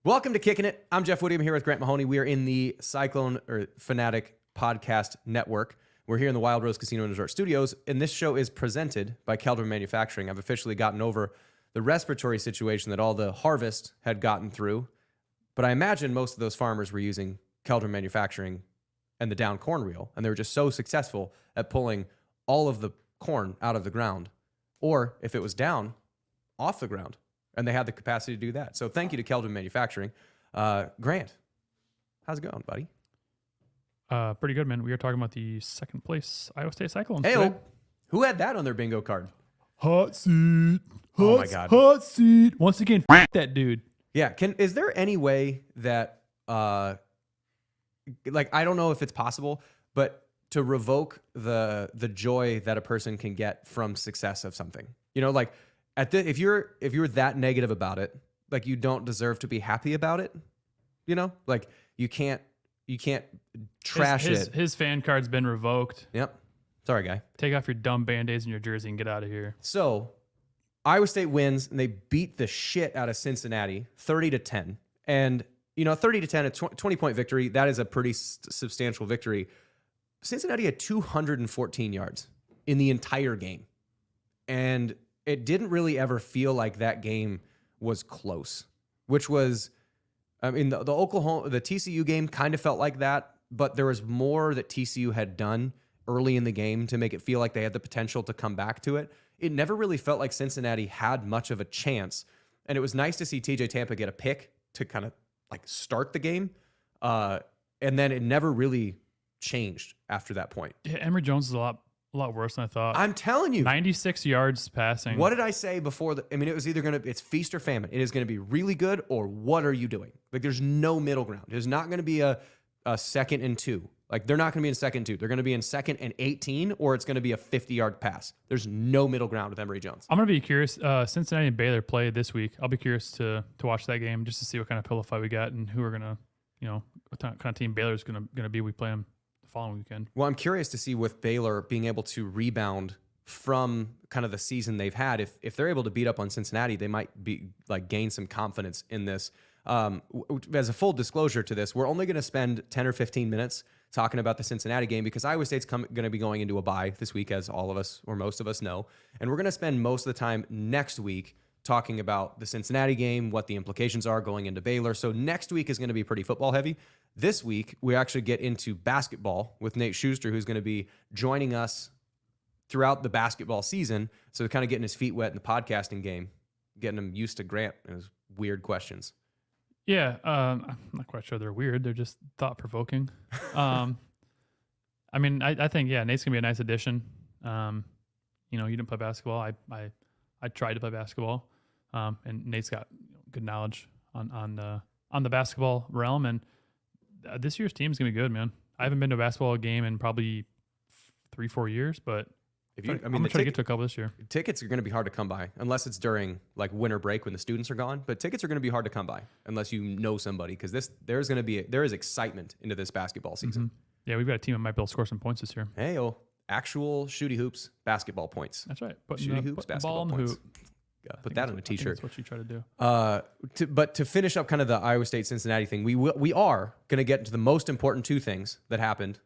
Welcome to Kickin It. I'm Jeff Woody. I'm here with Grant Mahoney. We are in the Cyclone Fanatic Podcast Network. We're here in the Wild Rose Casino and Resort Studios, and this show is presented by Keldrum Manufacturing. I've officially gotten over the respiratory situation that all the harvest had gotten through, but I imagine most of those farmers were using Keldrum Manufacturing and the down corn reel, and they were just so successful at pulling all of the corn out of the ground, or if it was down, off the ground. And they had the capacity to do that. So thank you to Keldrum Manufacturing. Grant, how's it going, buddy? Pretty good, man. We are talking about the second place Iowa State Cyclones. Hey, who had that on their bingo card? Hot seat. Oh my God. Hot seat. Once again, that dude. Yeah. Is there any way that, I don't know if it's possible, but to revoke the joy that a person can get from success of something, if you're that negative about it, like you don't deserve to be happy about it, you can't trash it. His fan card's been revoked. Yep. Sorry, guy. Take off your dumb Band-Aids in your jersey and get out of here. So Iowa State wins and they beat the shit out of Cincinnati 30-10. And 30-10, a 20-point victory, that is a pretty substantial victory. Cincinnati had 214 yards in the entire game. And it didn't really ever feel like that game was close, which was, the TCU game kind of felt like that, but there was more that TCU had done early in the game to make it feel like they had the potential to come back to it. It never really felt like Cincinnati had much of a chance, and it was nice to see TJ Tampa get a pick to kind of start the game, and then it never really changed after that point. Yeah, Emory Jones is a lot worse than I thought. I'm telling you. 96 yards passing. What did I say before? It was either it's feast or famine. It is going to be really good or what are you doing? There's no middle ground. There's not going to be a 2nd and 2. They're not going to be in 2nd and 2. They're going to be in 2nd and 18 or it's going to be a 50-yard pass. There's no middle ground with Emory Jones. I'm going to be curious. Cincinnati and Baylor play this week. I'll be curious to watch that game just to see what kind of pillow fight we got and who we're going to, what kind of team Baylor's going to be. We play them following weekend. Well, I'm curious to see with Baylor being able to rebound from kind of the season they've had. If they're able to beat up on Cincinnati, they might be gain some confidence in this. As a full disclosure to this, we're only going to spend 10 or 15 minutes talking about the Cincinnati game because Iowa State's going to be going into a bye this week, as all of us or most of us know. And we're going to spend most of the time next week talking about the Cincinnati game, what the implications are going into Baylor. So next week is going to be pretty football heavy. This week, we actually get into basketball with Nate Schuster, who's going to be joining us throughout the basketball season. So kind of getting his feet wet in the podcasting game, getting him used to Grant and his weird questions. Yeah, I'm not quite sure they're weird. They're just thought-provoking. I think, Nate's going to be a nice addition. You didn't play basketball. I tried to play basketball, and Nate's got good knowledge on the basketball realm. And this year's team is gonna be good, man. I haven't been to a basketball game in probably 3-4 years, but I'm gonna try to get to a couple this year. Tickets are gonna be hard to come by unless it's during winter break when the students are gone. But tickets are gonna be hard to come by unless you know somebody because there is excitement into this basketball season. Mm-hmm. Yeah, we've got a team that might be able to score some points this year. Hey, actual shooty hoops basketball points. That's right. Shooty hoops basketball ball points. Hoop. Put that on a t-shirt. That's what you try to do. But to finish up kind of the Iowa State Cincinnati thing, we are going to get into the most important two things that happened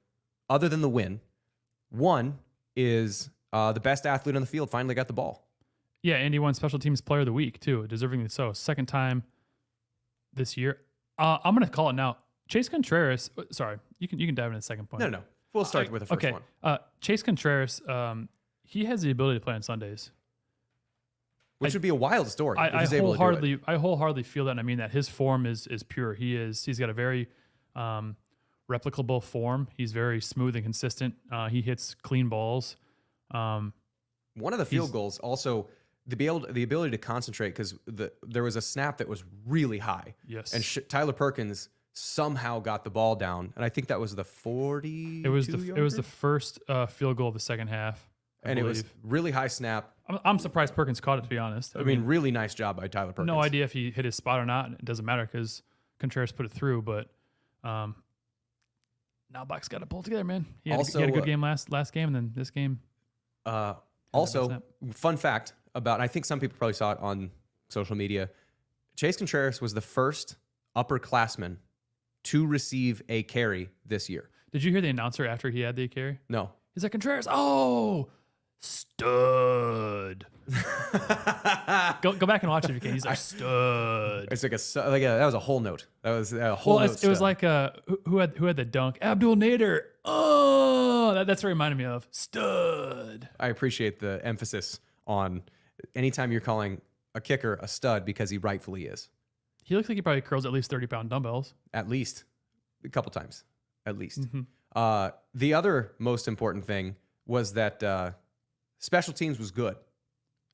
other than the win. One is the best athlete on the field finally got the ball. Yeah, Andy won Special Teams Player of the Week too, deservingly so. Second time this year. I'm going to call it now. Chase Contras. Sorry, you can dive into the second point. No. We'll start with the first one. Chase Contras. He has the ability to play on Sundays. Which would be a wild story. I wholeheartedly feel that, and I mean that his form is pure. He's got a very replicable form. He's very smooth and consistent. He hits clean balls. One of the field goals also the ability to concentrate because there was a snap that was really high. Yes, and Tyler Perkins somehow got the ball down, and I think that was the 40. It was the first field goal of the second half. And it was really high snap. I'm surprised Perkins caught it, to be honest. I mean, really nice job by Tyler Perkins. No idea if he hit his spot or not. It doesn't matter because Contras put it through. But now Buck's got to pull together, man. He had a good game last game, and then this game. Also, fun fact about, and I think some people probably saw it on social media, Chase Contras was the first upperclassman to receive a carry this year. Did you hear the announcer after he had the carry? No. He's like, Contras, oh, stud. go back and watch it if you can. He's like, stud. It's like that was a whole note. That was a whole note. It was like who had the dunk? Abdul Nader. Oh, that's what it reminded me of. Stud. I appreciate the emphasis on anytime you're calling a kicker a stud because he rightfully is. He looks like he probably curls at least 30-pound dumbbells. At least a couple times. At least. Mm-hmm. The other most important thing was that special teams was good.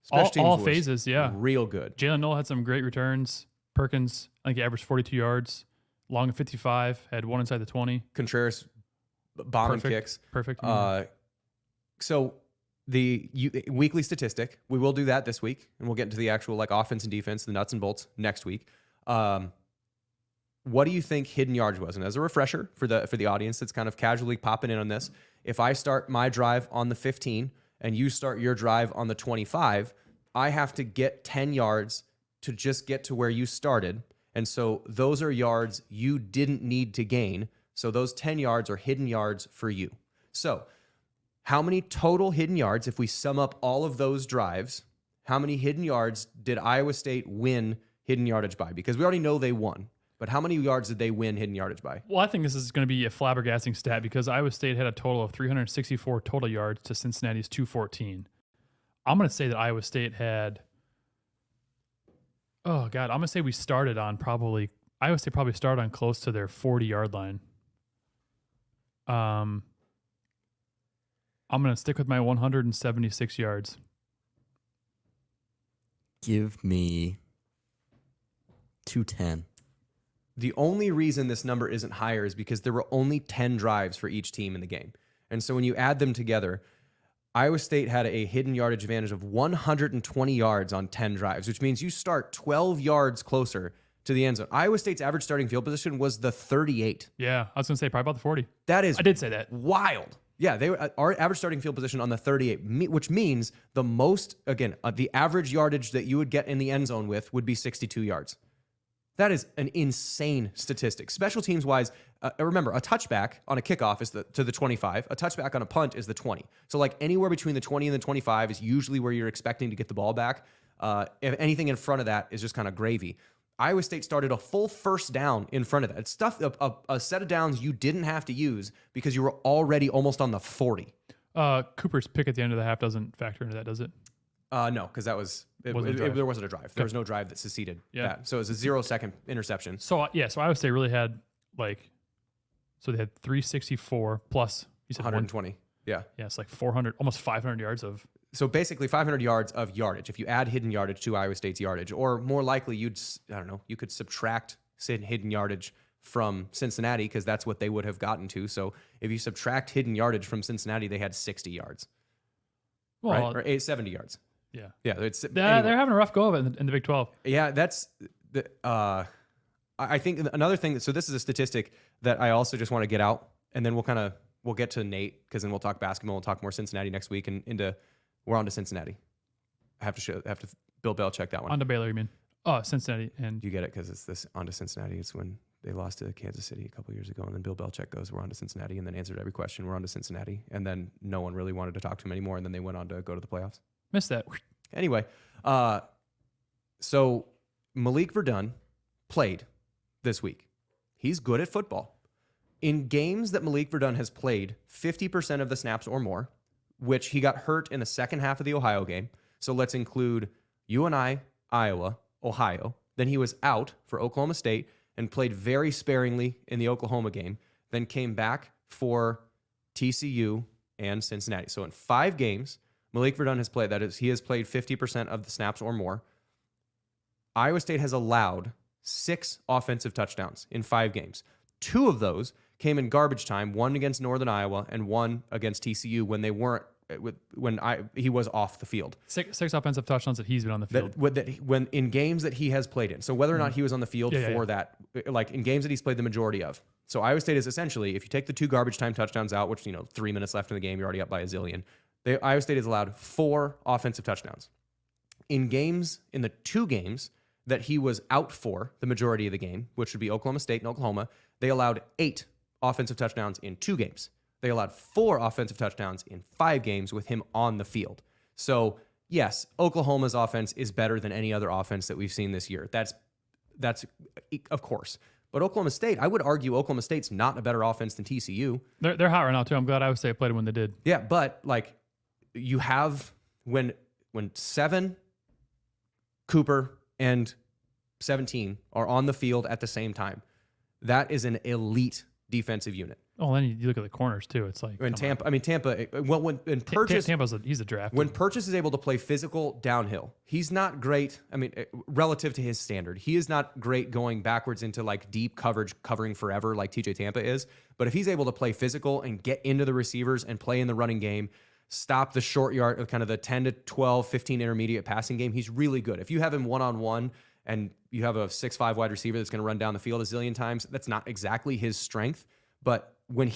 Special teams All was phases, yeah. real good. Jalen Noel had some great returns. Perkins, I think he averaged 42 yards. Long of 55, had one inside the 20. Contreras bombing kicks. Perfect. So the weekly statistic, we will do that this week, and we'll get into the actual like offense and defense, the nuts and bolts next week. What do you think hidden yards was? And as a refresher for the audience that's kind of casually popping in on this, if I start my drive on the 15 and you start your drive on the 25, I have to get 10 yards to just get to where you started. And so those are yards you didn't need to gain. So those 10 yards are hidden yards for you. So how many total hidden yards, if we sum up all of those drives, how many hidden yards did Iowa State win hidden yardage by? Because we already know they won. But how many yards did they win hidden yardage by? Well, I think this is going to be a flabbergasting stat because Iowa State had a total of 364 total yards to Cincinnati's 214. I'm going to say that Iowa State had, I'm going to say Iowa State probably started on close to their 40-yard line. I'm going to stick with my 176 yards. Give me 210. The only reason this number isn't higher is because there were only 10 drives for each team in the game. And so when you add them together, Iowa State had a hidden yardage advantage of 120 yards on 10 drives, which means you start 12 yards closer to the end zone. Iowa State's average starting field position was the 38. Yeah, I was going to say probably about the 40. That is I did say that. Wild. Yeah, they were our average starting field position on the 38, which means the most, again, the average yardage that you would get in the end zone with would be 62 yards. That is an insane statistic. Special teams wise, remember, a touchback on a kickoff is to the 25. A touchback on a punt is the 20. So like anywhere between the 20 and the 25 is usually where you're expecting to get the ball back. If anything in front of that is just kind of gravy. Iowa State started a full first down in front of that. It's stuff, a set of downs you didn't have to use because you were already almost on the 40. Cooper's pick at the end of the half doesn't factor into that, does it? No, because that there wasn't a drive. There was no drive that succeeded that. So it was a 0-second interception. So Iowa State really had they had 364 plus, you said 120. Yeah. Yeah, it's like 400, almost 500 yards of. So basically 500 yards of yardage. If you add hidden yardage to Iowa State's yardage, or more likely you could subtract hidden yardage from Cincinnati because that's what they would have gotten to. So if you subtract hidden yardage from Cincinnati, they had 60 yards. Well, right? Or 70 yards. Yeah. Yeah. They're having a rough go of it in the Big 12. Yeah, that's I think another thing. So this is a statistic that I also just want to get out, and then we'll get to Nate because then we'll talk basketball. We'll talk more Cincinnati next week, and we're on to Cincinnati. I have to Bill Belichick that one. On to Baylor, you mean? Oh, Cincinnati, and you get it because it's this on to Cincinnati. It's when they lost to Kansas City a couple years ago, and then Bill Belichick goes, "We're on to Cincinnati," and then answered every question. We're on to Cincinnati, and then no one really wanted to talk to him anymore, and then they went on to go to the playoffs. Missed that. Anyway, so Malik Verdun played this week. He's good at football. In games that Malik Verdun has played 50% of the snaps or more, which he got hurt in the second half of the Ohio game. So let's include UNI, Iowa, Ohio. Then he was out for Oklahoma State and played very sparingly in the Oklahoma game. Then came back for TCU and Cincinnati. So in 5 games, Malik Verdun has played. That is, he has played 50% of the snaps or more. Iowa State has allowed 6 offensive touchdowns in 5 games. 2 of those came in garbage time, one against Northern Iowa and one against TCU when they weren't he was off the field. 6 offensive touchdowns that he's been on the field. When in games that he has played in. So whether or not he was on the field that, like in games that he's played the majority of. So Iowa State is essentially, if you take the 2 garbage time touchdowns out, which 3 minutes left in the game, you're already up by a zillion. Iowa State has allowed 4 offensive touchdowns. In the 2 games that he was out for the majority of the game, which would be Oklahoma State and Oklahoma, they allowed 8 offensive touchdowns in 2 games. They allowed 4 offensive touchdowns in 5 games with him on the field. So, yes, Oklahoma's offense is better than any other offense that we've seen this year. That's of course. But Oklahoma State, I would argue Oklahoma State's not a better offense than TCU. They're hot right now too. I'm glad Iowa State played when they did. Yeah, but like you have when 7, Cooper, and 17 are on the field at the same time, that is an elite defensive unit. Oh, then you look at the corners too. It's like When Tampa. Well, when Purchase he's a draft. When Purchase is able to play physical downhill, he's not great. I mean, relative to his standard, he is not great going backwards into like deep coverage, covering forever like TJ Tampa is. But if he's able to play physical and get into the receivers and play in the running game, stop the short yard of kind of the 10 to 12, 15 intermediate passing game, he's really good. If you have him one-on-one and you have a 6'5" wide receiver that's going to run down the field a zillion times, that's not exactly his strength. But when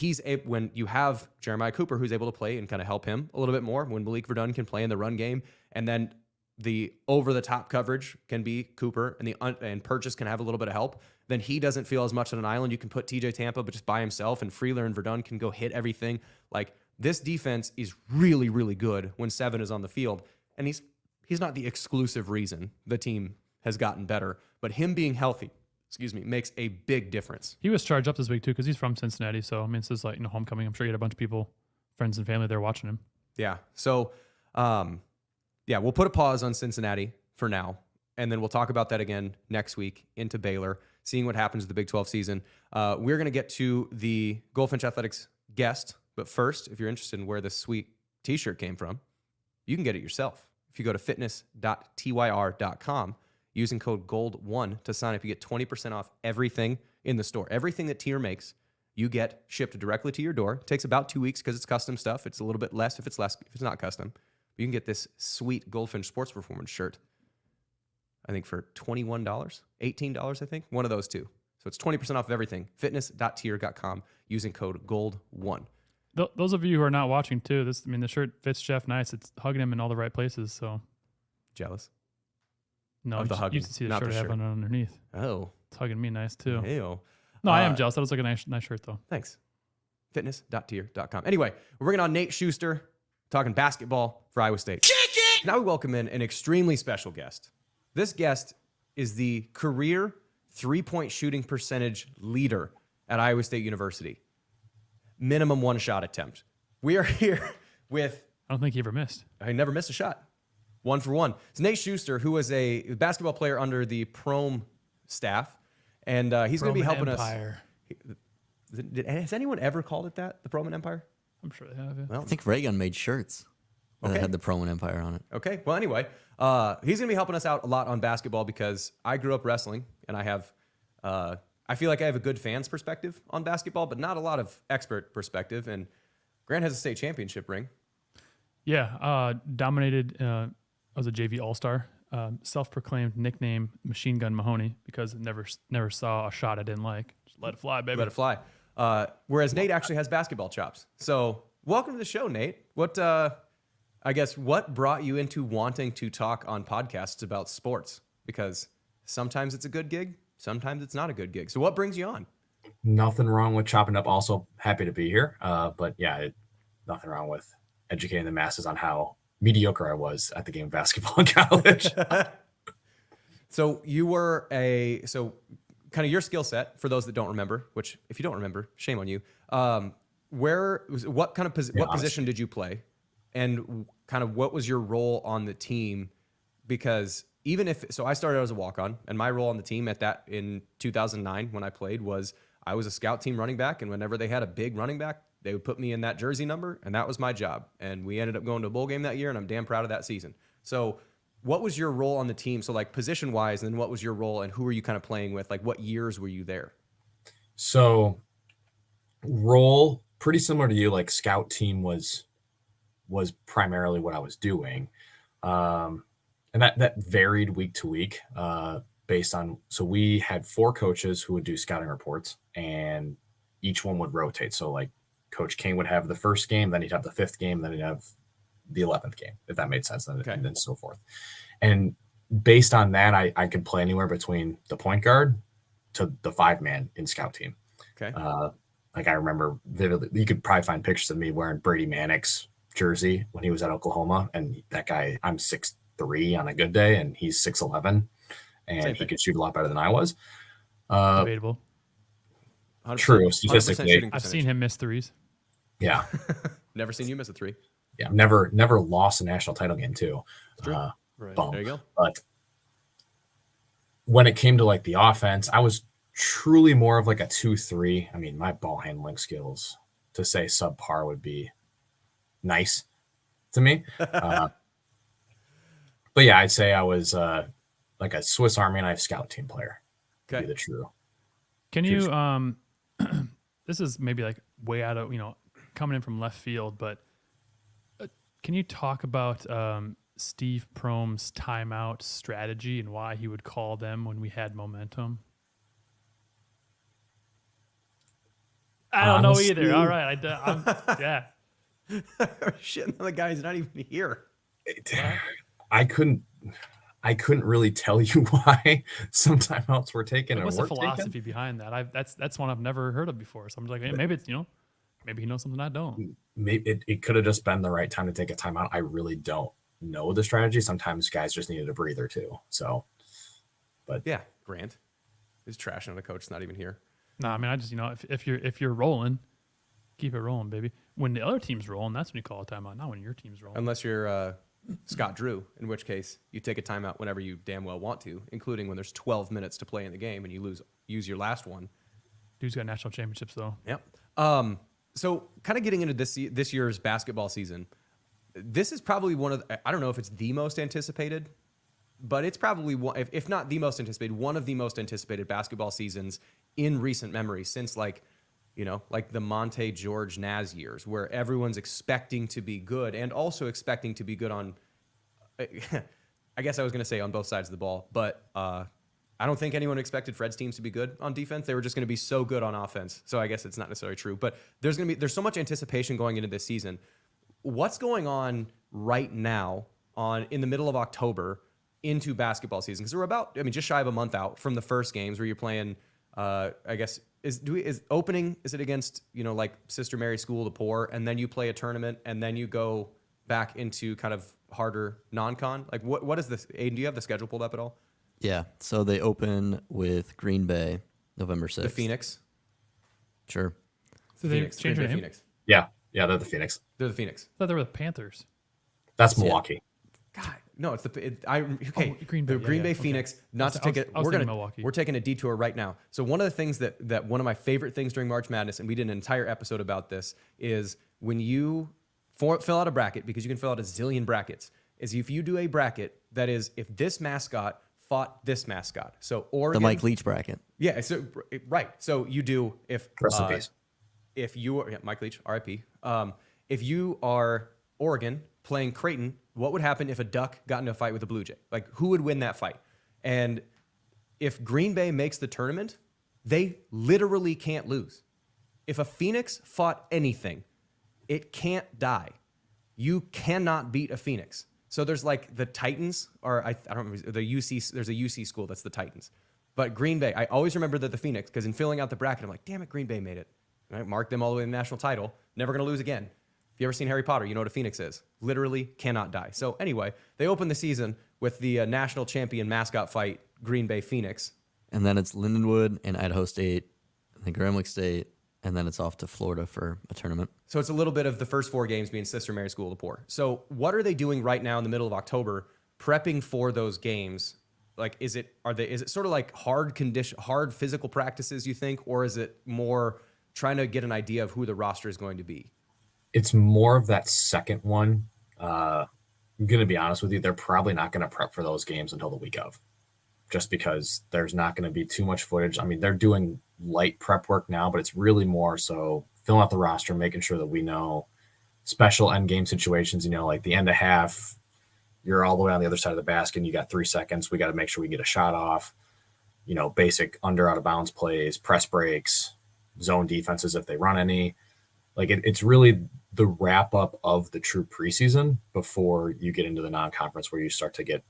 you have Jeremiah Cooper, who's able to play and kind of help him a little bit more, when Malik Verdun can play in the run game, and then the over-the-top coverage can be Cooper, and Purchase can have a little bit of help, then he doesn't feel as much on an island. You can put TJ Tampa but just by himself, and Freeler and Verdun can go hit everything. Like, this defense is really, really good when 7 is on the field, and he's not the exclusive reason the team has gotten better, but him being healthy, makes a big difference. He was charged up this week too because he's from Cincinnati. So I mean, this is like homecoming. I'm sure he had a bunch of people, friends and family there watching him. Yeah. So, we'll put a pause on Cincinnati for now, and then we'll talk about that again next week into Baylor, seeing what happens with the Big 12 season. We're going to get to the Goldfinch Athletics guest, but first, if you're interested in where this sweet T-shirt came from, you can get it yourself. If you go to fitness.tyr.com. using code GOLD1 to sign up, you get 20% off everything in the store. Everything that Tier makes, you get shipped directly to your door. It takes about 2 weeks because it's custom stuff. It's a little bit less if it's not custom. You can get this sweet Goldfinch Sports Performance shirt, I think for $21, $18, I think. One of those two. So it's 20% off of everything. Fitness.tier.com using code GOLD1. Those of you who are not watching too, the shirt fits Jeff nice. It's hugging him in all the right places. So jealous. No, you used to see the shirt I have on underneath. Oh. It's hugging me nice too. Ew. No, I am jealous. That was like a nice shirt though. Thanks. Fitness.tier.com. Anyway, we're bringing on Nate Schuster, talking basketball for Iowa State. Now we welcome in an extremely special guest. This guest is the career 3-point shooting percentage leader at Iowa State University. Minimum 1 shot attempt. We are here with... I don't think he ever missed. I never missed a shot. 1 for 1. It's Nate Schuster, who was a basketball player under the Prom staff, and he's going to be helping Empire. us. Has anyone ever called it that, the Proman Empire? I'm sure they have. Yeah. Well, I think Reagan made shirts that had the Roman Empire on it. Okay. Well, anyway, he's going to be helping us out a lot on basketball because I grew up wrestling, and I feel like I have a good fan's perspective on basketball, but not a lot of expert perspective. And Grant has a state championship ring. Yeah. Dominated. I was a JV All-Star. Self-proclaimed nickname Machine Gun Mahoney because never saw a shot I didn't like. Just let it fly, baby. Let it fly. Whereas Nate actually has basketball chops. So welcome to the show, Nate. What brought you into wanting to talk on podcasts about sports? Because sometimes it's a good gig, sometimes it's not a good gig. So what brings you on? Nothing wrong with chopping up. Also happy to be here. But yeah, nothing wrong with educating the masses on how mediocre I was at the game of basketball in college. So you were kind of your skill set for those that don't remember, which if you don't remember, shame on you. What position did you play, and kind of what was your role on the team? Because I started as a walk-on, and my role on the team in 2009 when I played was I was a scout team running back, and whenever they had a big running back, they would put me in that jersey number, and that was my job. And we ended up going to a bowl game that year, and I'm damn proud of that season. So what was your role on the team? So like position-wise, and then what was your role, and who were you kind of playing with? Like what years were you there? So role, pretty similar to you, like scout team was primarily what I was doing. And that varied week to week based on, so we had 4 coaches who would do scouting reports, and each one would rotate. So like Coach King would have the first game, then he'd have the 5th game, then he'd have the 11th game, if that made sense, and so forth. And based on that, I could play anywhere between the point guard to the 5-man in scout team. Okay. Like I remember vividly, you could probably find pictures of me wearing Brady Manick's jersey when he was at Oklahoma. And that guy, I'm 6'3" on a good day, and he's 6'11", and he could shoot a lot better than I was. Debatable. True, statistically. I've seen him miss threes. Yeah. Never seen you miss a three. Yeah, never lost a national title game too. Right. There you go. But when it came to like the offense, I was truly more of like a 2-3. I mean, my ball handling skills, to say subpar would be nice to me. But yeah, I'd say I was like a Swiss Army knife scout team player. Okay. Be the true. Can you this is maybe like way out of, coming in from left field, but can you talk about Steve Prohm's timeout strategy and why he would call them when we had momentum? I don't know either. All right. Yeah. Shit, the guy's not even here. I couldn't really tell you why some timeouts were taken. What's the philosophy behind that? That's one I've never heard of before. So I'm like, hey, maybe it's, maybe he knows something I don't. Maybe it could have just been the right time to take a timeout. I really don't know the strategy. Sometimes guys just needed a breather too. So, but yeah, Grant is trashing on a coach that's not even here. No, I mean, I just, if you're rolling, keep it rolling, baby. When the other team's rolling, that's when you call a timeout, not when your team's rolling. Unless you're Scott Drew, in which case you take a timeout whenever you damn well want to, including when there's 12 minutes to play in the game and you use your last one. Dude's got national championships though. Yep. So kind of getting into this year's basketball season, this is probably I don't know if it's the most anticipated, but it's probably one, if not the most anticipated, one of the most anticipated basketball seasons in recent memory since like the Monte George Naz years, where everyone's expecting to be good and also expecting to be good on, I guess I was going to say on both sides of the ball, but I don't think anyone expected Fred's teams to be good on defense. They were just going to be so good on offense. So I guess it's not necessarily true, but there's so much anticipation going into this season. What's going on right now in the middle of October into basketball season? Because we're just shy of a month out from the first games where you're playing, I guess, is it against, like Sister Mary School of the Poor, and then you play a tournament and then you go back into kind of harder non-con? Like what is this? Aiden, do you have the schedule pulled up at all? Yeah. So they open with Green Bay November 6th. The Phoenix. Sure. So they changed their name? Phoenix. Yeah, they're the Phoenix. They're the Phoenix. I thought they were the Panthers. That's Milwaukee. God, no, it's Green Bay. The Green Bay Phoenix. Okay. Not to take it. Milwaukee. We're taking a detour right now. So one of the things that one of my favorite things during March Madness, and we did an entire episode about this, is when you fill out a bracket, because you can fill out a zillion brackets, is if you do a bracket that is if this mascot fought this mascot. So Oregon, the Mike Leach bracket. Yeah. So right. So you do if you are Mike Leach, RIP. If you are Oregon playing Creighton, what would happen if a Duck got into a fight with a Blue Jay? Like, who would win that fight? And if Green Bay makes the tournament, they literally can't lose. If a Phoenix fought anything, it can't die. You cannot beat a Phoenix. So there's like the Titans, or I don't remember, the UC. There's a UC school that's the Titans. But Green Bay, I always remember that the Phoenix, because in filling out the bracket, I'm like, damn it, Green Bay made it. And I marked them all the way to the national title. Never going to lose again. If you ever seen Harry Potter, you know what a Phoenix is. Literally cannot die. So anyway, they open the season with the national champion mascot fight, Green Bay Phoenix. And then it's Lindenwood and Idaho State, and then Grambling State, and then it's off to Florida for a tournament. So it's a little bit of the first 4 games being Sister Mary School of the Poor. So what are they doing right now in the middle of October, prepping for those games? Like, is it sort of like hard physical practices, you think, or is it more trying to get an idea of who the roster is going to be? It's more of that second one. I'm going to be honest with you. They're probably not going to prep for those games until the week of, just because there's not going to be too much footage. I mean, they're doing light prep work now, but it's really more so filling out the roster, making sure that we know special end game situations, like the end of half, you're all the way on the other side of the basket and you got 3 seconds. We got to make sure we get a shot off, basic under out of bounds plays, press breaks, zone defenses if they run any. Like it's really the wrap up of the true preseason before you get into the non-conference where you start to get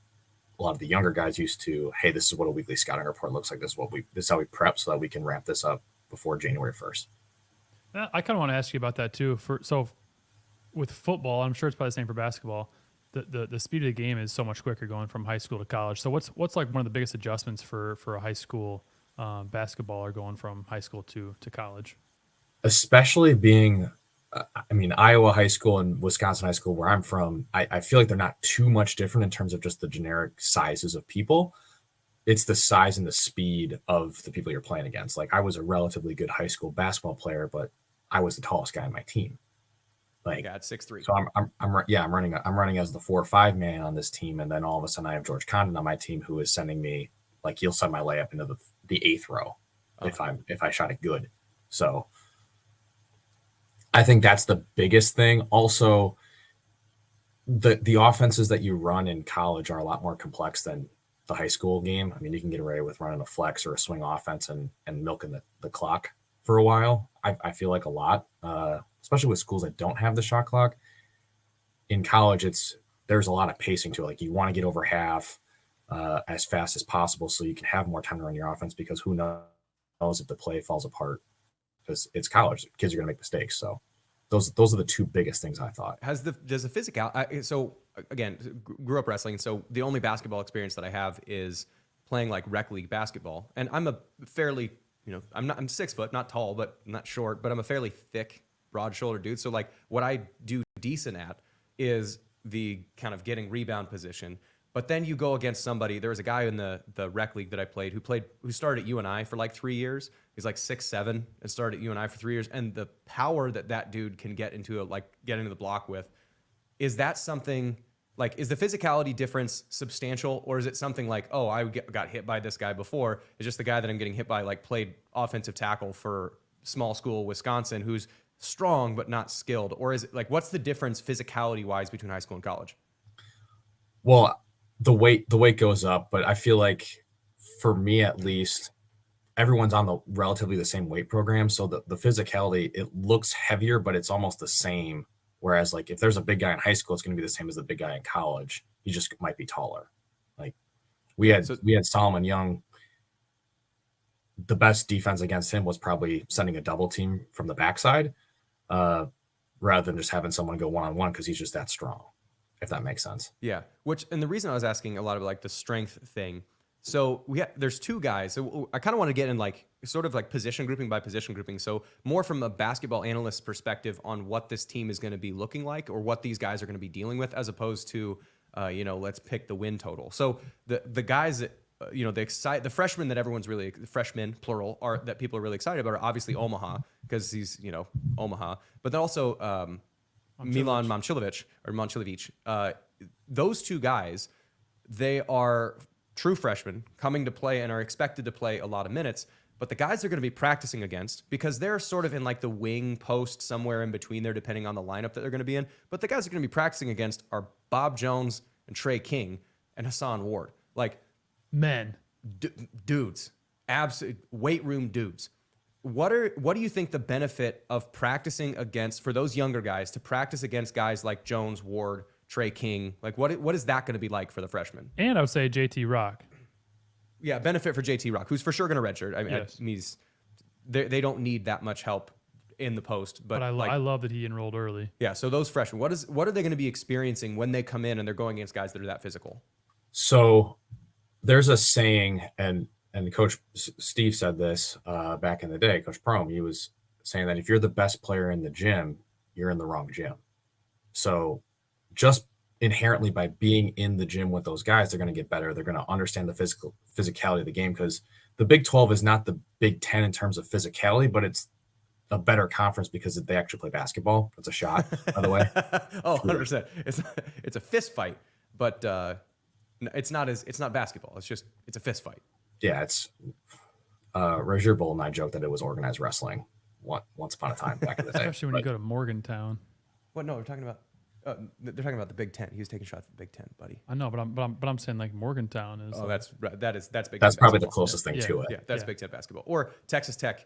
a lot of the younger guys used to, hey, this is what a weekly scouting report looks like. This is how we prep so that we can ramp this up before January 1st. I kind of want to ask you about that too. So with football, I'm sure it's probably the same for basketball. The speed of the game is so much quicker going from high school to college. So what's like one of the biggest adjustments for a high school basketballer going from high school to college? Especially being, Iowa high school and Wisconsin high school, where I'm from, I feel like they're not too much different in terms of just the generic sizes of people. It's the size and the speed of the people you're playing against. Like, I was a relatively good high school basketball player, but I was the tallest guy on my team. Like, Yeah, it's 6'3". so I'm running as the 4 or 5 man on this team, and then all of a sudden I have George Condon on my team who is sending me, like, he'll send my layup into the 8th row if I shot it good. So I think that's the biggest thing. Also, the offenses that you run in college are a lot more complex than the high school game. I mean, you can get away with running a flex or a swing offense and milking the clock for a while. I feel like a lot, especially with schools that don't have the shot clock. In college, there's a lot of pacing to it. Like, you want to get over half as fast as possible so you can have more time to run your offense, because who knows if the play falls apart, because it's college. Kids are going to make mistakes. So those are the two biggest things I thought. Does the physical? So again, grew up wrestling. So the only basketball experience that I have is playing like rec league basketball, and I'm a fairly, I'm 6 foot, not tall, but not short, but I'm a fairly thick, broad shouldered dude. So like what I do decent at is the kind of getting rebound position. But then you go against somebody. There was a guy in the rec league that I played who started at UNI for like 3 years. He's like 6'7" and started at UNI for 3 years. And the power that dude can get into the block with, is that something like, is the physicality difference substantial, or is it something like, oh, I got hit by this guy before? It's just the guy that I'm getting hit by like played offensive tackle for small school Wisconsin, who's strong but not skilled? Or is it like, what's the difference physicality wise between high school and college? Well, the weight goes up, but I feel like, for me at least, everyone's on the relatively the same weight program. So the physicality, it looks heavier, but it's almost the same. Whereas, like, if there's a big guy in high school, it's going to be the same as the big guy in college. He just might be taller. Like, we had Solomon Young. The best defense against him was probably sending a double team from the backside, rather than just having someone go one-on-one, because he's just that strong, if that makes sense. Yeah. And the reason I was asking a lot of like the strength thing. So there's 2 guys. So I kind of want to get in like sort of like position grouping by position grouping. So more from a basketball analyst perspective on what this team is going to be looking like, or what these guys are going to be dealing with, as opposed to, let's pick the win total. So the guys that, the freshmen that everyone's really, freshmen plural, that people are really excited about are obviously Omaha, because he's, Omaha, but then also Milan Momcilovic. Those 2 guys, they are true freshmen coming to play and are expected to play a lot of minutes. But the guys they're going to be practicing against, because they're sort of in like the wing post somewhere in between there, depending on the lineup that they're going to be in. But the guys they're going to be practicing against are Bob Jones and Trey King and Hassan Ward. Like, Men. Dudes, absolute weight room dudes. What do you think the benefit of practicing against, for those younger guys, to practice against guys like Jones, Ward, Trey King? Like, what is that going to be like for the freshmen? And I would say JT Rock. Yeah, benefit for JT Rock, who's for sure going to redshirt. I mean, Yes. They don't need that much help in the post. But I love that he enrolled early. Yeah, so those freshmen, what are they going to be experiencing when they come in and they're going against guys that are that physical? So there's a saying, and Coach Steve said this back in the day, Coach Prom, he was saying that if you're the best player in the gym, you're in the wrong gym. So just inherently by being in the gym with those guys, they're going to get better. They're going to understand the physicality of the game, because the Big 12 is not the Big 10 in terms of physicality, but it's a better conference because they actually play basketball. It's a shot, by the way. Oh, 100%. It's a fist fight, but it's not basketball. It's a fist fight. Yeah, it's Rozier Bull and I joked that it was organized wrestling once upon a time back in the day. Especially when you go to Morgantown. What? No, they're talking about the Big Ten. He was taking shots at the Big Ten, buddy. I know, but I'm saying like Morgantown is. Oh, that's Big That's Ten probably basketball. the closest thing to it. Yeah, that's Big Ten basketball. Or Texas Tech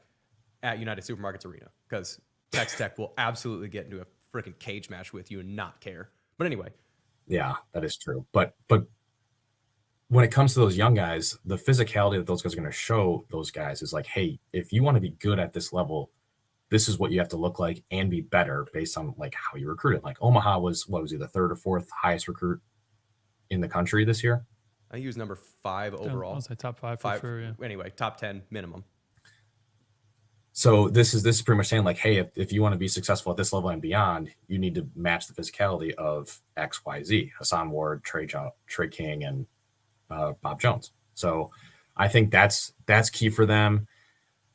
at United Supermarkets Arena, because Texas Tech will absolutely get into a freaking cage match with you and not care. But anyway. Yeah, that is true. But when it comes to those young guys, the physicality that those guys are going to show those guys is like, hey, if you want to be good at this level, this is what you have to look like and be better based on like how you recruited. Like Omaha was he the third or fourth highest recruit in the country this year? I think he was number 5 overall. I was like top 5 for sure. Yeah. Anyway, top 10 minimum. So this is pretty much saying like, hey, if you want to be successful at this level and beyond, you need to match the physicality of X, Y, Z, Hassan Ward, Trey King, and Bob Jones. So I think that's key for them.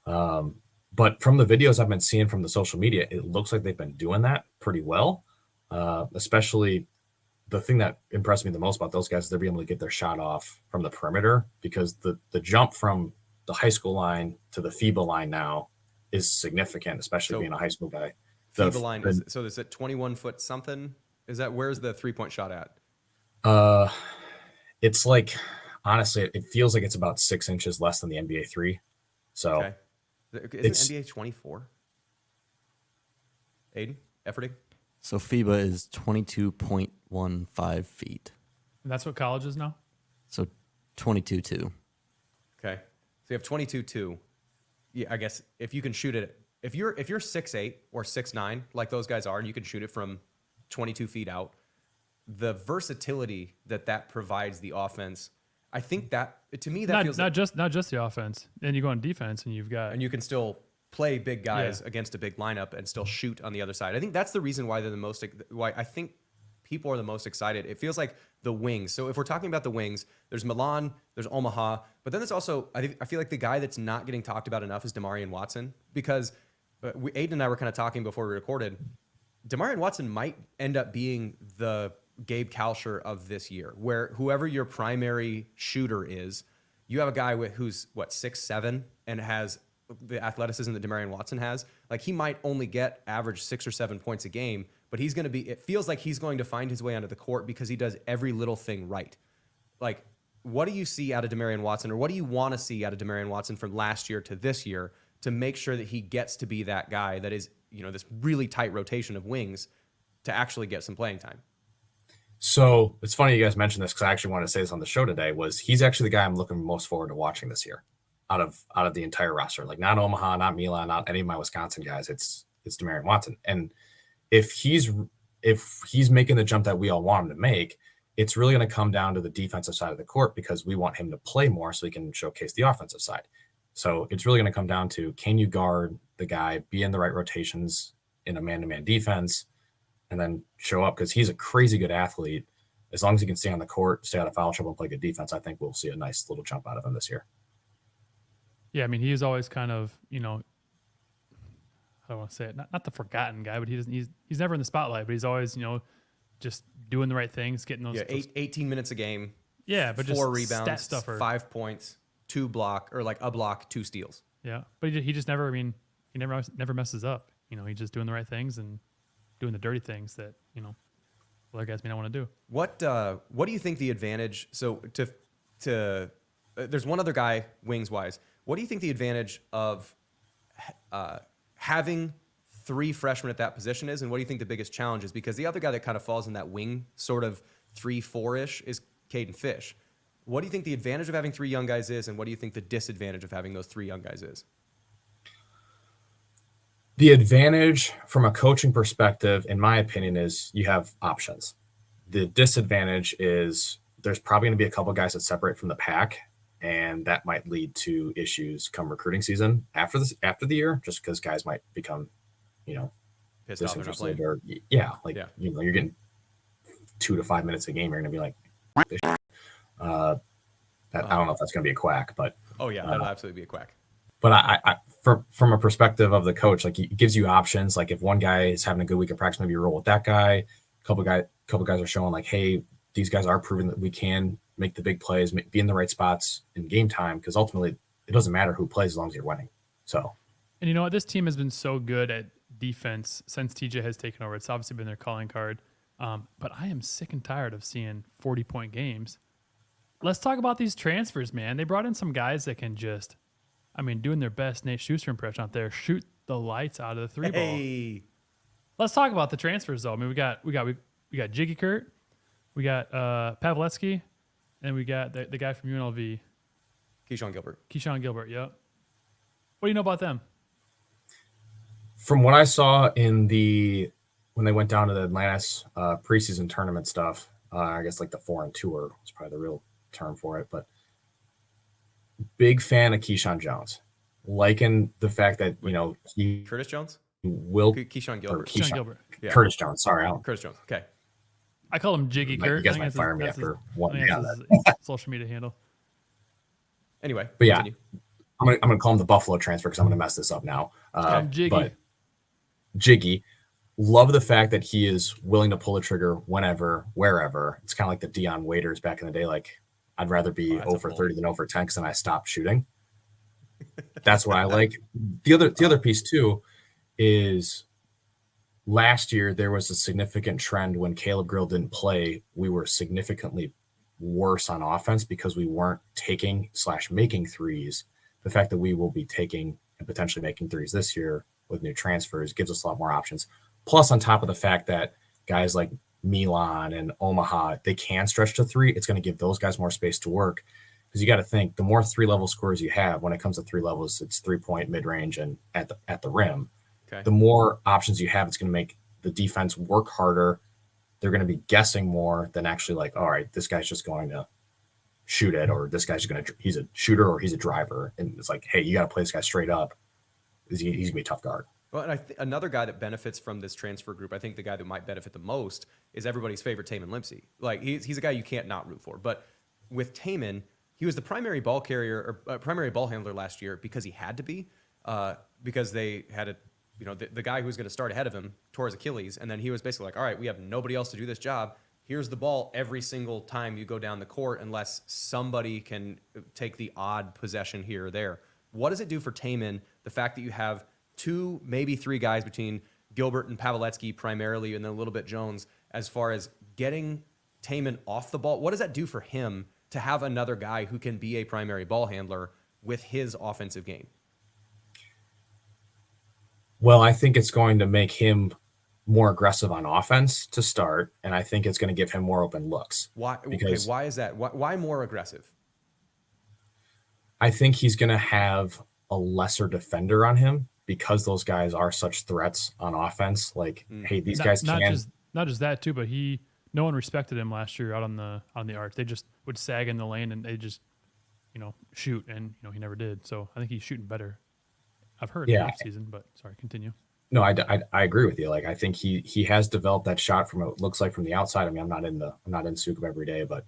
But from the videos I've been seeing from the social media, it looks like they've been doing that pretty well. Especially the thing that impressed me the most about those guys is they're being able to get their shot off from the perimeter, because the jump from the high school line to the FIBA line now is significant, especially being a high school guy. FIBA line is, so is it 21 foot something? Is that, where's the 3-point shot at? It's like, honestly, it feels like it's about 6 inches less than the NBA 3. So okay. Isn't NBA 24? Aiden, efforting. So FIBA is 22.15 feet. And that's what college is now? So 22.2. Okay. So you have 22.2. Yeah, I guess if you can shoot it, if you're 6'8" or 6'9", like those guys are, and you can shoot it from 22 feet out, the versatility that provides the offense, I think that, to me, that feels not just the offense. Then you go on defense and you've got, and you can still play big guys against a big lineup and still shoot on the other side. I think that's the reason why why I think people are the most excited. It feels like the wings. So if we're talking about the wings, there's Milan, there's Omaha, but then there's also, I feel like the guy that's not getting talked about enough is Dearion Watson, because Aiden and I were kind of talking before we recorded. Dearion Watson might end up being the Gabe Kalsher of this year, where whoever your primary shooter is, you have a guy who's 6'7" and has the athleticism that Dearion Watson has. Like, he might only get average 6 or 7 points a game, but he's going to be, it feels like he's going to find his way onto the court because he does every little thing right. Like, what do you see out of Dearion Watson, or what do you want to see out of Dearion Watson from last year to this year to make sure that he gets to be that guy that is, this really tight rotation of wings to actually get some playing time? So it's funny you guys mentioned this, because I actually wanted to say this on the show today. He's actually the guy I'm looking most forward to watching this year out of the entire roster. Like, not Omaha, not Milan, not any of my Wisconsin guys. It's Dearion Watson. And if he's making the jump that we all want him to make, it's really going to come down to the defensive side of the court, because we want him to play more so he can showcase the offensive side. So it's really going to come down to, can you guard the guy, be in the right rotations in a man-to-man defense, and then show up, because he's a crazy good athlete. As long as he can stay on the court, stay out of foul trouble, and play good defense, I think we'll see a nice little jump out of him this year. Yeah, I mean, he's always kind of, I don't want to say it, not the forgotten guy, but he's never in the spotlight, but he's always, just doing the right things, getting those. Yeah, 18 minutes a game. Yeah, but 4 just rebounds, stat stuffer. 5 points, 2 block, or like a block, 2 steals. Yeah, but he just never, he never messes up. He's just doing the right things and doing the dirty things that, other guys may not want to do. What do you think the advantage, so there's one other guy wings wise, what do you think the advantage of having 3 freshmen at that position is, and what do you think the biggest challenge is? Because the other guy that kind of falls in that wing sort of 3-4-ish is Caden Fish. What do you think the advantage of having 3 young guys is, and what do you think the disadvantage of having those 3 young guys is? The advantage from a coaching perspective, in my opinion, is you have options. The disadvantage is there's probably going to be a couple guys that separate from the pack, and that might lead to issues come recruiting season after the year, just because guys might become, Pissed off they're not playing. or you're getting 2 to 5 minutes a game. You're going to be like, I don't know if that's going to be a quack, but oh yeah, that'll absolutely be a quack. But I from a perspective of the coach, like, it gives you options. Like, if one guy is having a good week of practice, maybe you roll with that guy. A couple guys are showing like, hey, these guys are proving that we can make the big plays, be in the right spots in game time, because ultimately it doesn't matter who plays as long as you're winning. So, and you know what? This team has been so good at defense since TJ has taken over. It's obviously been their calling card. But I am sick and tired of seeing 40-point games. Let's talk about these transfers, man. They brought in some guys that can just, doing their best Nate Schuster impression out there, shoot the lights out of the 3 ball. Let's talk about the transfers, though. We got Jiggy Kurt, we got Pavletsky, And we got the guy from UNLV, Keyshawn Gilbert. Keyshawn Gilbert. Yep. What do you know about them? From what I saw when they went down to the Atlantis preseason tournament stuff, I guess like the foreign tour is probably the real term for it, but big fan of Keyshawn Jones. Liking the fact that, he Curtis Jones? will Keyshawn Gilbert. Keyshawn Gilbert. Yeah. Curtis Jones. Sorry. Curtis Jones. Okay. I call him Jiggy You Kurt. guys I think might that's fire me that's after I one. think Yeah, that's his social media handle. Anyway, but yeah, continue. I'm gonna call him the Buffalo transfer because I'm gonna mess this up now. Jiggy. But Jiggy, love the fact that he is willing to pull the trigger whenever, wherever. It's kind of like the Dion Waiters back in the day. Like, I'd rather be that's 0 a for bold. 30 than 0 for 10 because then I stop shooting. That's what I like. The other piece too is last year there was a significant trend when Caleb Grill didn't play. We were significantly worse on offense because we weren't taking / making threes. The fact that we will be taking and potentially making threes this year with new transfers gives us a lot more options. Plus, on top of the fact that guys like Milan and Omaha, they can stretch to three. It's going to give those guys more space to work. Because you got to think, the more 3-level scores you have, when it comes to 3 levels, it's 3-point, mid-range, and at the rim. Okay. The more options you have, it's going to make the defense work harder. They're going to be guessing more than actually like, all right, this guy's just going to shoot it, or this guy's he's a shooter or he's a driver. And it's like, hey, you got to play this guy straight up. He's going to be a tough guard. Well, and another guy that benefits from this transfer group, I think the guy that might benefit the most is everybody's favorite Tamin Limpsey. Like, he's a guy you can't not root for. But with Tamin, he was the primary ball carrier or primary ball handler last year because he had to be, because they had the guy who was going to start ahead of him tore his Achilles, and then he was basically like, all right, we have nobody else to do this job. Here's the ball every single time you go down the court unless somebody can take the odd possession here or there. What does it do for Tamin, the fact that you have 2, maybe 3 guys between Gilbert and Pavletsky primarily, and then a little bit Jones, as far as getting Tamin off the ball? What does that do for him to have another guy who can be a primary ball handler with his offensive game? Well, I think it's going to make him more aggressive on offense to start, and I think it's going to give him more open looks. Why? Because why is that? Why more aggressive? I think he's going to have a lesser defender on him because those guys are such threats on offense. Like, hey, these guys not can. Not just that too, but no one respected him last year out on the arc. They just would sag in the lane and they just shoot, and he never did. So I think he's shooting better. I've heard next season, but sorry, continue. No, I agree with you. Like, I think he has developed that shot from what it looks like from the outside. I mean, I'm not in Sukup every day, but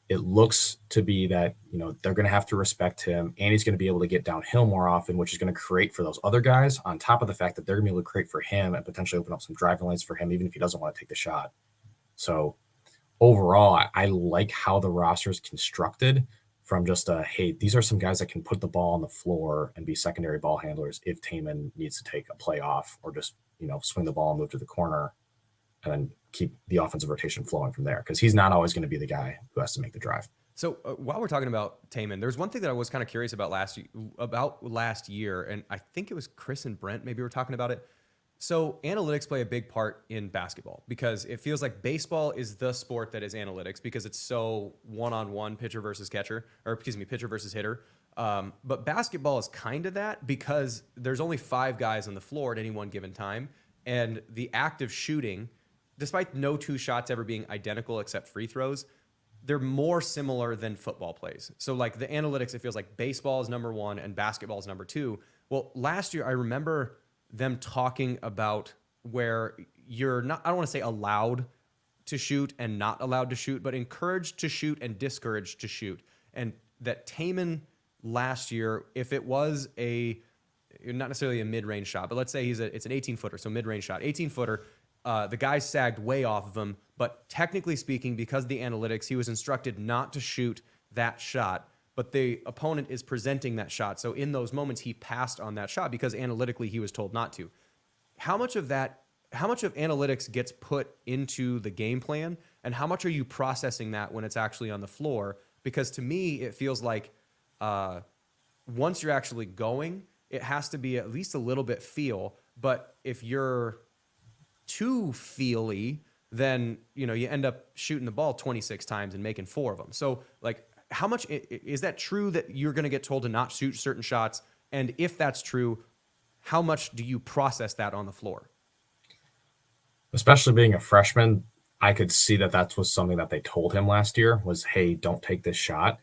it looks to be that they're going to have to respect him, and he's going to be able to get downhill more often, which is going to create for those other guys. On top of the fact that they're going to be able to create for him and potentially open up some driving lanes for him, even if he doesn't want to take the shot. So overall, I like how the roster is constructed. From just hey, these are some guys that can put the ball on the floor and be secondary ball handlers if Tamin needs to take a play off or just swing the ball and move to the corner, and then keep the offensive rotation flowing from there, because he's not always going to be the guy who has to make the drive. So while we're talking about Tamin, there's one thing that I was kind of curious about last year, and I think it was Chris and Brent maybe were talking about it. So analytics play a big part in basketball because it feels like baseball is the sport that is analytics because it's so one-on-one, pitcher versus hitter. But basketball is kind of that because there's only 5 guys on the floor at any one given time. And the act of shooting, despite no 2 shots ever being identical except free throws, they're more similar than football plays. So like the analytics, it feels like baseball is number 1 and basketball is number 2. Well, last year I remember them talking about where you're not, I don't want to say allowed to shoot and not allowed to shoot, but encouraged to shoot and discouraged to shoot. And that Tamin last year, if it was not necessarily a mid-range shot, but let's say it's an 18-footer, so mid-range shot, 18-footer, the guy sagged way off of him, but technically speaking, because of the analytics, he was instructed not to shoot that shot, but the opponent is presenting that shot. So in those moments, he passed on that shot because analytically he was told not to. How much of analytics gets put into the game plan, and how much are you processing that when it's actually on the floor? Because to me, it feels like once you're actually going, it has to be at least a little bit feel. But if you're too feely, then, you end up shooting the ball 26 times and making 4 of them. So, like, how much is that true that you're going to get told to not shoot certain shots? And if that's true, how much do you process that on the floor? Especially being a freshman, I could see that was something that they told him last year was, hey, don't take this shot.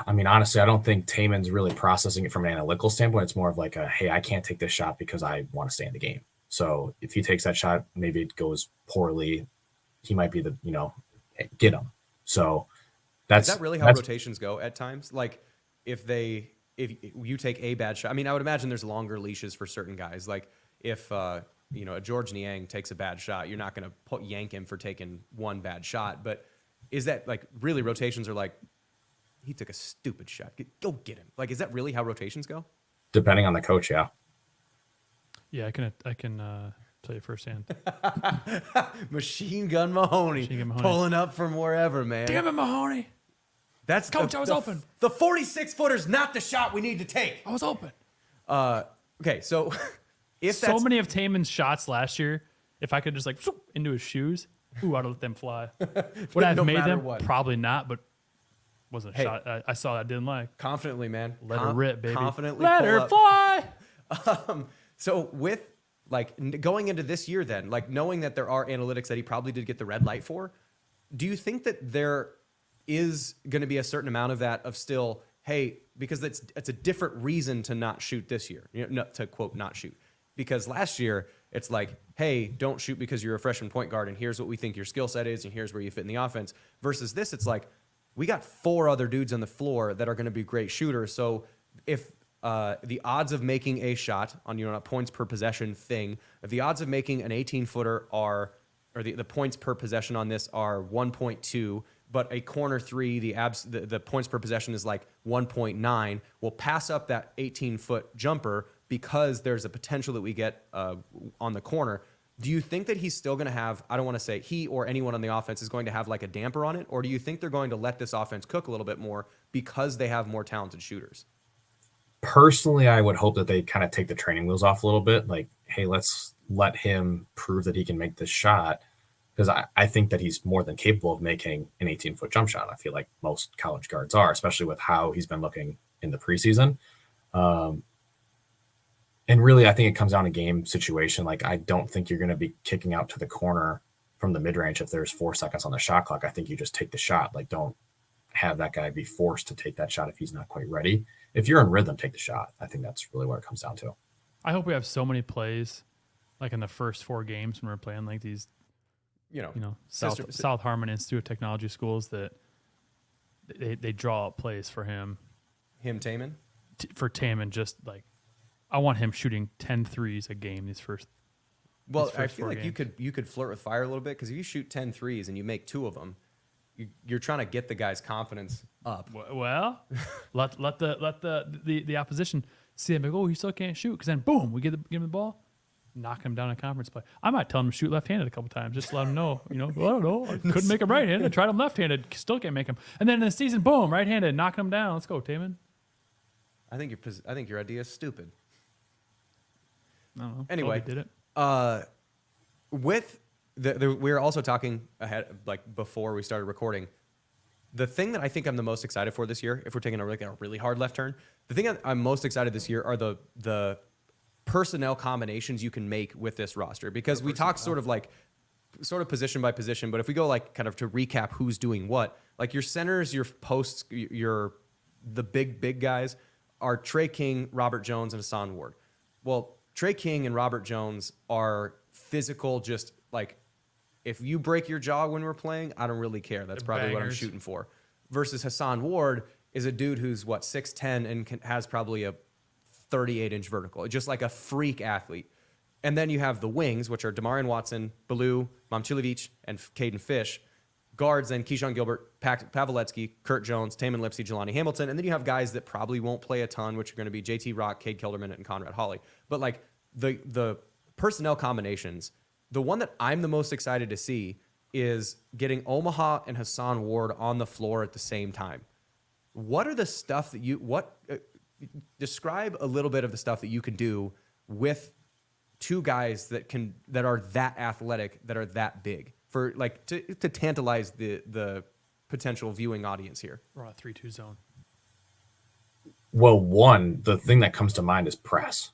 I mean, honestly, I don't think Taman's really processing it from an analytical standpoint. It's more of like hey, I can't take this shot because I want to stay in the game. So if he takes that shot, maybe it goes poorly. He might be the, get him. So is that really how rotations go at times? Like if you take a bad shot, I mean, I would imagine there's longer leashes for certain guys. Like if, a George Niang takes a bad shot, you're not going to yank him for taking one bad shot. But is that like really rotations are like, he took a stupid shot, go get him. Like, is that really how rotations go? Depending on the coach. Yeah. Yeah. I can tell you firsthand. Machine Gun Mahoney, pulling up from wherever, man. Damn it, Mahoney. That's Coach, I was open. The 46-footer's not the shot we need to take. I was open. Okay, so if so many of Taman's shots last year, if I could just into his shoes, I'd let them fly. Would I have made them? What. Probably not, but wasn't a shot I saw I didn't like. Confidently, man. Let her rip, baby. Confidently let her fly. So with going into this year then, knowing that there are analytics that he probably did get the red light for, do you think that there is going to be a certain amount of that of still, hey, because it's a different reason to not shoot this year, to quote, not shoot. Because last year it's like, hey, don't shoot because you're a freshman point guard and here's what we think your skill set is and here's where you fit in the offense. Versus this, it's like, we got 4 other dudes on the floor that are going to be great shooters. So if the odds of making a shot on a points per possession thing, if the odds of making an 18-footer or the points per possession on this are 1.2, but a corner 3, the points per possession is like 1.9, we'll pass up that 18-foot jumper because there's a potential that we get on the corner. Do you think that he's still going to have, I don't want to say he or anyone on the offense is going to have like a damper on it, or do you think they're going to let this offense cook a little bit more because they have more talented shooters? Personally, I would hope that they kind of take the training wheels off a little bit. Like, hey, let's let him prove that he can make this shot. Because I think that he's more than capable of making an 18-foot jump shot. I feel like most college guards are, especially with how he's been looking in the preseason. And really, I think it comes down to game situation. Like, I don't think you're going to be kicking out to the corner from the mid-range if there's 4 seconds on the shot clock. I think you just take the shot. Like, don't have that guy be forced to take that shot if he's not quite ready. If you're in rhythm, take the shot. I think that's really what it comes down to. I hope we have so many plays, like in the first 4 games when we're playing like these, South Harmon Institute of Technology schools, that they draw up plays for him. Taman? For Taman, just like, I want him shooting 10 threes a game these first. Well, I feel like games. you could flirt with fire a little bit, because if you shoot 10 threes and you make 2 of them, you're trying to get the guy's confidence up. Well, let the opposition see him. Like, oh, he still can't shoot, because then boom, we give him the ball, knock him down in conference play. I might tell him to shoot left-handed a couple times, just to let him know. Well, I don't know. I couldn't make him right-handed. I tried him left-handed, still can't make him. And then in the season, boom, right-handed, knocking him down. Let's go, Taman. I think your idea is stupid. I don't know. Anyway, Kobe did it. With we were also talking ahead, like before we started recording. The thing that I think I'm the most excited for this year, if we're taking a really hard left turn, the thing I'm most excited this year are the personnel combinations you can make with this roster. Because we talked sort of position by position, but if we go like kind of to recap who's doing what, like your centers, your posts, the big guys are Trey King, Robert Jones, and Hassan Ward. Well, Trey King and Robert Jones are physical, just like, if you break your jaw when we're playing, I don't really care. That's probably what I'm shooting for. Versus Hassan Ward is a dude who's 6'10" and has probably a 38-inch vertical, just like a freak athlete. And then you have the wings, which are Dearion Watson, Baloo, Momcilovic, and Caden Fish. Guards, then Keyshawn Gilbert, Pavletsky, Kurt Jones, Taman Lipsey, Jelani Hamilton. And then you have guys that probably won't play a ton, which are going to be JT Rock, Cade Kilderman, and Conrad Hawley. But like the personnel combinations, the one that I'm the most excited to see is getting Omaha and Hassan Ward on the floor at the same time. What are the stuff that describe a little bit of the stuff that you can do with two guys that are that athletic, that are that big for like to tantalize the potential viewing audience here? We're on a 3-2 zone. Well, the thing that comes to mind is press,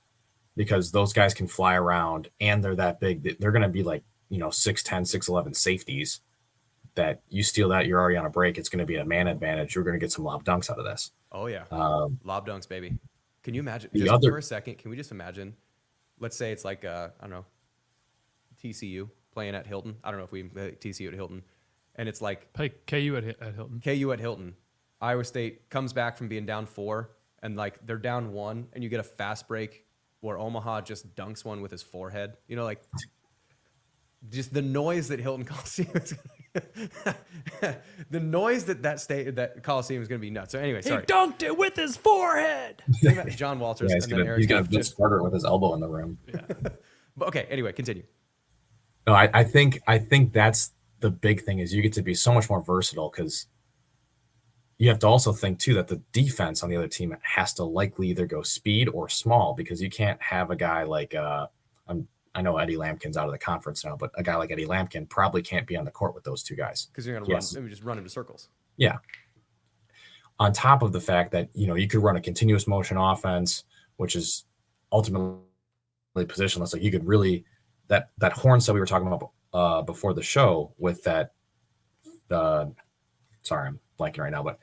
because those guys can fly around and they're that big. They're going to be like, 6'10", 6'11" safeties that you steal that, you're already on a break. It's going to be a man advantage. You're going to get some lob dunks out of this. Oh, yeah. Lob dunks, baby. Can you imagine, for a second, can we just imagine, let's say it's like, I don't know, TCU playing at Hilton. I don't know if we TCU at Hilton. And it's like. Play KU at Hilton. KU at Hilton. Iowa State comes back from being down 4, and like they're down 1, and you get a fast break where Omaha just dunks one with his forehead. Like just the noise that Hilton Coliseum is the noise that Coliseum is going to be nuts. So anyway, sorry. He dunked it with his forehead. John Walters. Yeah, he's going to just start with his elbow in the room. Yeah. But okay, anyway, continue. No, I think that's the big thing, is you get to be so much more versatile, because you have to also think too that the defense on the other team has to likely either go speed or small, because you can't have a guy like I know Eddie Lampkin's out of the conference now, but a guy like Eddie Lampkin probably can't be on the court with those two guys, because you're going to just run into circles. Yeah. On top of the fact that you could run a continuous motion offense, which is ultimately positionless. Like you could really that horns that we were talking about before the show with that. Sorry, I'm blanking right now, but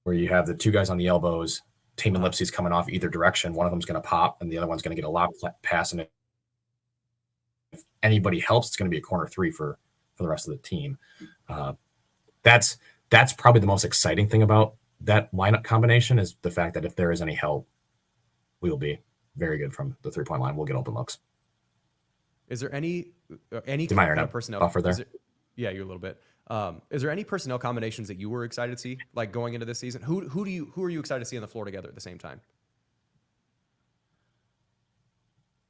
where you have the two guys on the elbows, Taman Lipsey's coming off either direction. One of them's going to pop, and the other one's going to get a lob pass. And if anybody helps, it's going to be a corner 3 for the rest of the team. That's probably the most exciting thing about that lineup combination, is the fact that if there is any help, we will be very good from the 3-point line. We'll get open looks. Is there any kind of personnel buffer there? Yeah, you're a little bit. Is there any personnel combinations that you were excited to see, like going into this season? Who are you excited to see on the floor together at the same time?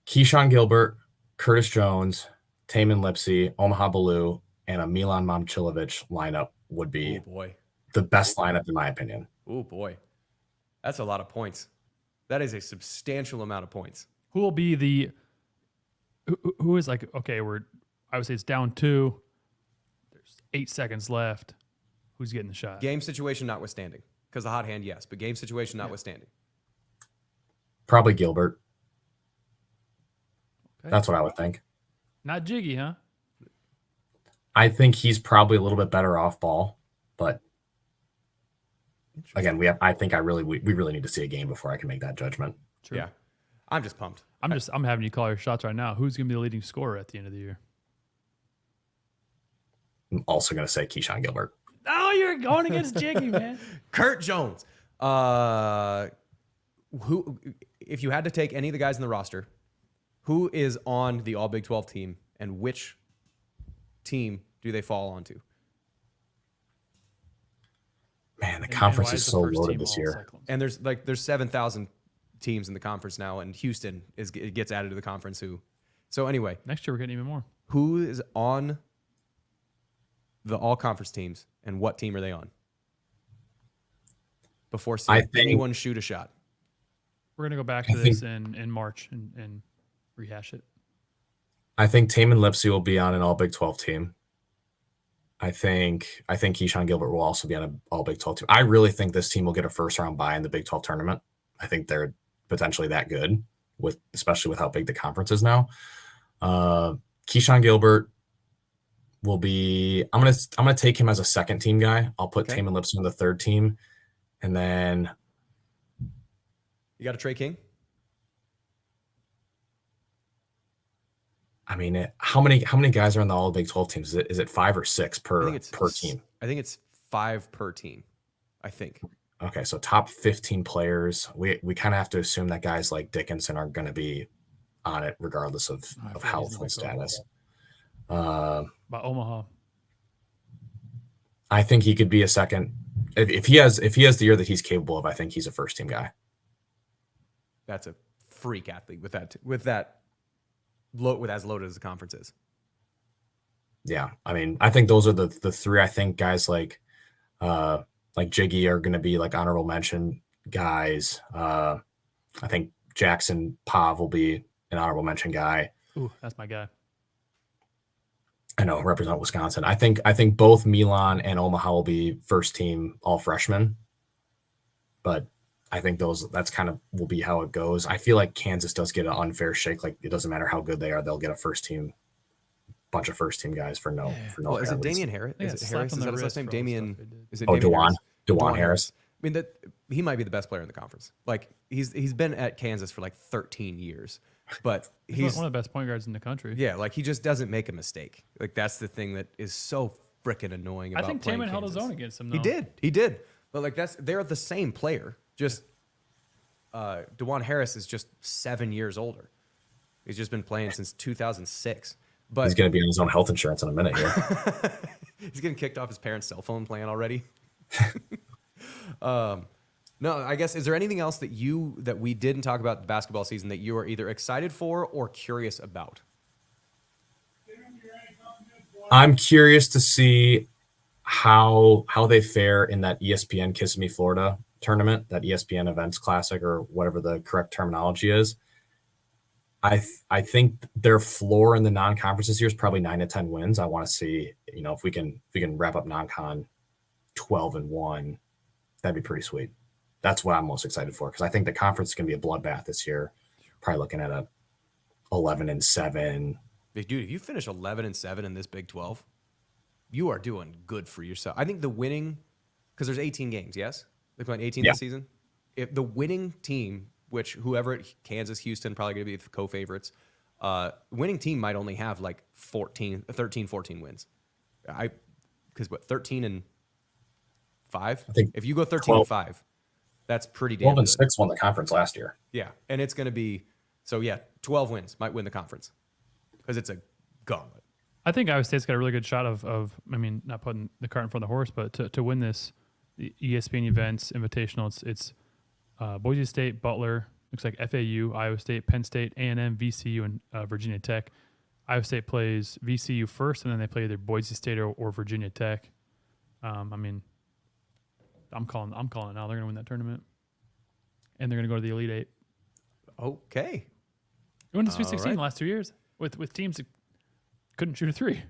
Keyshawn Gilbert, Curtis Jones, Taman Lipsey, Omaha Ballou, and a Milan Momcilovic lineup would be the best lineup in my opinion. Oh boy, that's a lot of points. That is a substantial amount of points. Who will be who is like, okay, I would say it's down 2. 8 seconds left. Who's getting the shot? Game situation notwithstanding. Because the hot hand, yes. But game situation notwithstanding. Probably Gilbert. Okay. That's what I would think. Not Jiggy, huh? I think he's probably a little bit better off ball. But again, we really need to see a game before I can make that judgment. True. Yeah. I'm just pumped. I'm having you call your shots right now. Who's going to be the leading scorer at the end of the year? I'm also going to say Keyshawn Gilbert. Oh, you're going against Jiggy, man. Kurt Jones. Who, if you had to take any of the guys in the roster, who is on the All Big 12 team, and which team do they fall onto? Man, the conference is so loaded this year. Cyclones? And there's 7,000 teams in the conference now, and Houston gets added to the conference. So anyway, Next year we're getting even more. who is on the all conference teams, and what team are they on? Before seeing anyone shoot a shot. We're going to go back to this in March and rehash it. I think Taman Lipsey will be on an All Big 12 team. I think Keyshawn Gilbert will also be on an All Big 12 team. I really think this team will get a first round bye in the Big 12 tournament. I think they're potentially that good, especially with how big the conference is now. Keyshawn Gilbert will be. I'm gonna take him as a second team guy. I'll put Taman Lipsey on the third team, and then You got a Trey King? I mean, how many guys are on the All Big 12 teams? Is it 5 or 6 per team? I think it's 5 per team. I think. Okay, so top 15 players. We kind of have to assume that guys like Dickinson are going to be on it regardless of health and status. By Omaha. I think he could be a second. If he has the year that he's capable of, I think he's a first team guy. That's a freak athlete with as loaded as the conference is. Yeah, I mean, I think those are the three. I think guys like Jiggy are going to be like honorable mention guys. I think Jackson Pav will be an honorable mention guy. Ooh, that's my guy. I know, represent Wisconsin. I think both Milan and Omaha will be first team all freshmen, but I think that's kind of will be how it goes. I feel like Kansas does get an unfair shake. Like it doesn't matter how good they are, they'll get a bunch of first team guys for no. Well, is it Damian Harris? Yeah, Is it Harris? Is that his last name? Damian? Is it Oh, Damian DeJuan. Harris? DeJuan Harris. I mean, he might be the best player in the conference. Like he's been at Kansas for like 13 years, but He's one of the best point guards in the country. Yeah, like he just doesn't make a mistake. Like that's the thing that is so freaking annoying about I think playing Taman held his Kansas. own against him, though. He did. But like they're the same player. Just DeJuan Harris is just 7 years older. He's just been playing since 2006. But He's going to be on his own health insurance in a minute here. he's getting kicked off his parents' cell phone plan already. No, I guess, is there anything else that we didn't talk about the basketball season that you are either excited for or curious about? I'm curious to see how they fare in that ESPN Kissimmee, Florida tournament, that ESPN Events Classic, or whatever the correct terminology is. I think their floor in the non-conference this year is probably 9 to 10 wins. I want to see, if we can wrap up non-con 12-1, that'd be pretty sweet. That's what I'm most excited for, because I think the conference is going to be a bloodbath this year. Probably looking at a 11-7. Dude, if you finish 11-7 in this Big 12, you are doing good for yourself. I think the winning, because there's 18 games, yes? They're playing 18 this season. If the winning team, which whoever, Kansas, Houston, probably going to be the co-favorites, winning team might only have like 13, 14 wins. Because what, 13-5? I think if you go 13-5, that's pretty damn 12-6 good. won the conference last year. Yeah, and it's going to be, 12 wins might win the conference because it's a gauntlet. I think Iowa State's got a really good shot of not putting the cart in front of the horse, but to win this, the ESPN Events Invitational, it's Boise State, Butler, looks like FAU, Iowa State, Penn State, A&M, VCU, and Virginia Tech. Iowa State plays VCU first, and then they play either Boise State or Virginia Tech. I'm calling it now. They're going to win that tournament, and they're going to go to the Elite Eight. Okay. They won the Sweet 16 the last 2 years with teams that couldn't shoot a three.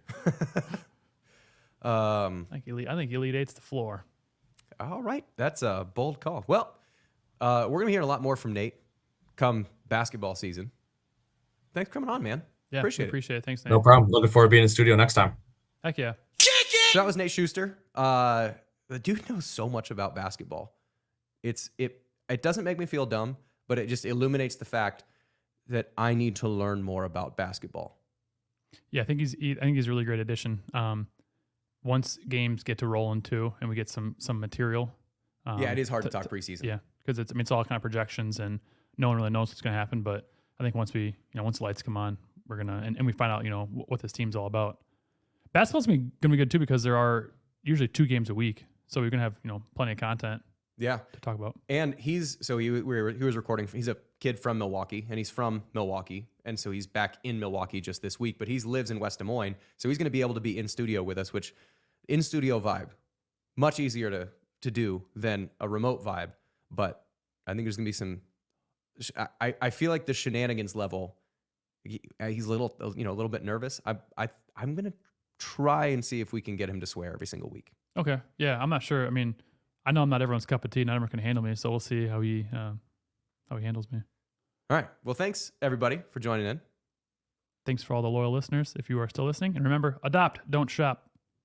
I think Elite Eight's the floor. All right. That's a bold call. Well, we're going to be hearing a lot more from Nate come basketball season. Thanks for coming on, man. Yeah, appreciate it. Thanks, Nate. No problem. Looking forward to being in the studio next time. Heck yeah. So that was Nate Schuster. The dude knows so much about basketball. It doesn't make me feel dumb, but it just illuminates the fact that I need to learn more about basketball. Yeah, I think he's a really great addition. Once games get to rolling too, and we get some material. Yeah, it is hard to talk preseason. Yeah, because it's all kind of projections, and no one really knows what's going to happen. But I think once the lights come on, we're gonna and we find out what this team's all about. Basketball's gonna be good too, because there are usually 2 games a week, so we're gonna have plenty of content. Yeah, to talk about. And he was recording. He's a kid from Milwaukee, and he's from Milwaukee, and so he's back in Milwaukee just this week. But he lives in West Des Moines, so he's going to be able to be in studio with us. Which in studio vibe, much easier to do than a remote vibe. But I think there's going to be some. I feel like the shenanigans level. He's a little bit nervous. I'm going to try and see if we can get him to swear every single week. Okay. Yeah, I'm not sure. I mean, I know I'm not everyone's cup of tea. Not everyone can handle me, so we'll see how he handles me. All right. Well, thanks everybody for joining in. Thanks for all the loyal listeners. If you are still listening, and remember, adopt, don't shop.